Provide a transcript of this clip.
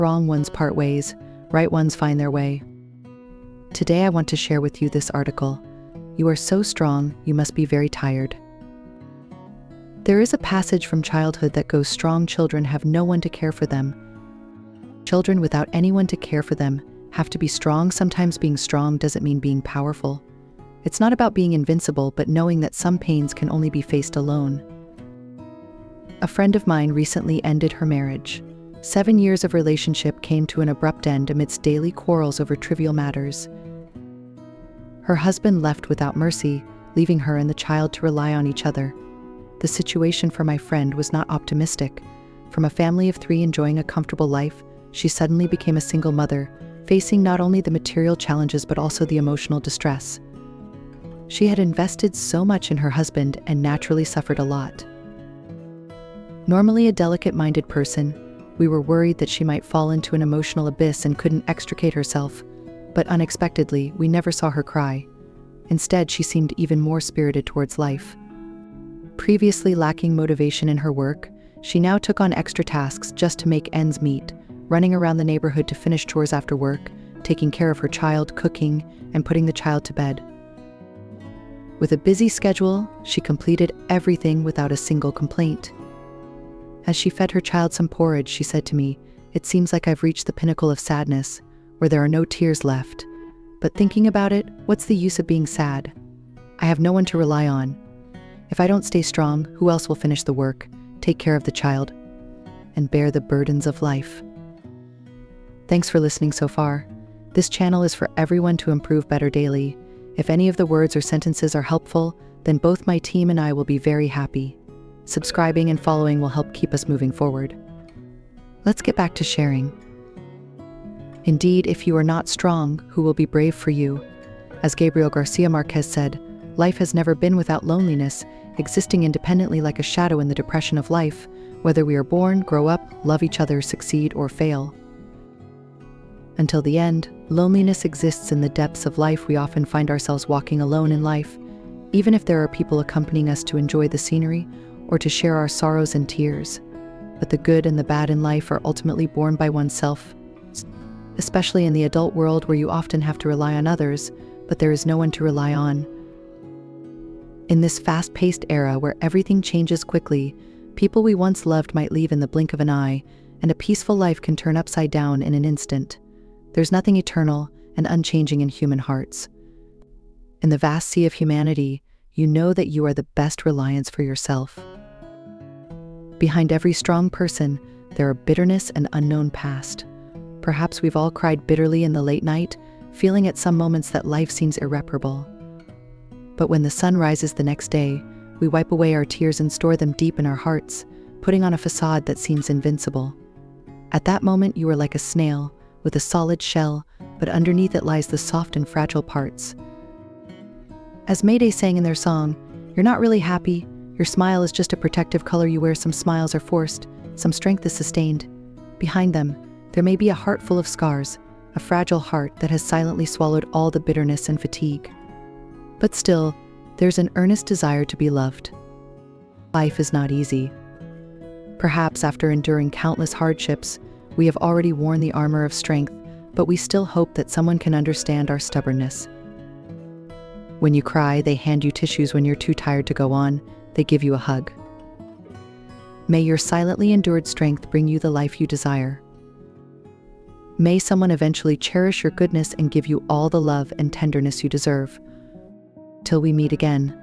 Wrong ones part ways, right ones find their way. Today I want to share with you this article. You are so strong, you must be very tired. There is a passage from childhood that goes, strong children have no one to care for them. Children without anyone to care for them have to be strong. Sometimes being strong doesn't mean being powerful. It's not about being invincible, but knowing that some pains can only be faced alone. A friend of mine recently ended her marriage. 7 years of relationship came to an abrupt end amidst daily quarrels over trivial matters. Her husband left without mercy, leaving her and the child to rely on each other. The situation for my friend was not optimistic. From a family of 3 enjoying a comfortable life, she suddenly became a single mother, facing not only the material challenges but also the emotional distress. She had invested so much in her husband and naturally suffered a lot. Normally a delicate-minded person, we were worried that she might fall into an emotional abyss and couldn't extricate herself, but unexpectedly, we never saw her cry. Instead, she seemed even more spirited towards life. Previously lacking motivation in her work, she now took on extra tasks just to make ends meet, running around the neighborhood to finish chores after work, taking care of her child, cooking, and putting the child to bed. With a busy schedule, she completed everything without a single complaint. As she fed her child some porridge, she said to me, "It seems like I've reached the pinnacle of sadness, where there are no tears left. But thinking about it, what's the use of being sad? I have no one to rely on. If I don't stay strong, who else will finish the work, take care of the child, and bear the burdens of life?" Thanks for listening so far. This channel is for everyone to improve better daily. If any of the words or sentences are helpful, then both my team and I will be very happy. Subscribing and following will help keep us moving forward. Let's get back to sharing. Indeed, if you are not strong, who will be brave for you? As Gabriel Garcia Marquez said, life has never been without loneliness, existing independently like a shadow in the depression of life, whether we are born, grow up, love each other, succeed, or fail. Until the end, loneliness exists in the depths of life. We often find ourselves walking alone in life, even if there are people accompanying us to enjoy the scenery or to share our sorrows and tears. But the good and the bad in life are ultimately borne by oneself, especially in the adult world where you often have to rely on others, but there is no one to rely on. In this fast-paced era where everything changes quickly, people we once loved might leave in the blink of an eye, and a peaceful life can turn upside down in an instant. There's nothing eternal and unchanging in human hearts. In the vast sea of humanity, you know that you are the best reliance for yourself. Behind every strong person, there are bitterness and unknown past. Perhaps we've all cried bitterly in the late night, feeling at some moments that life seems irreparable. But when the sun rises the next day, we wipe away our tears and store them deep in our hearts, putting on a facade that seems invincible. At that moment, you are like a snail, with a solid shell, but underneath it lies the soft and fragile parts. As Mayday sang in their song, "You're not really happy, your smile is just a protective color you wear. Some smiles are forced, some strength is sustained. Behind them, there may be a heart full of scars, a fragile heart that has silently swallowed all the bitterness and fatigue. But still, there's an earnest desire to be loved. Life is not easy. Perhaps after enduring countless hardships, we have already worn the armor of strength, but we still hope that someone can understand our stubbornness. When you cry, they hand you tissues. When you're too tired to go on, they give you a hug. May your silently endured strength bring you the life you desire. May someone eventually cherish your goodness and give you all the love and tenderness you deserve. Till we meet again.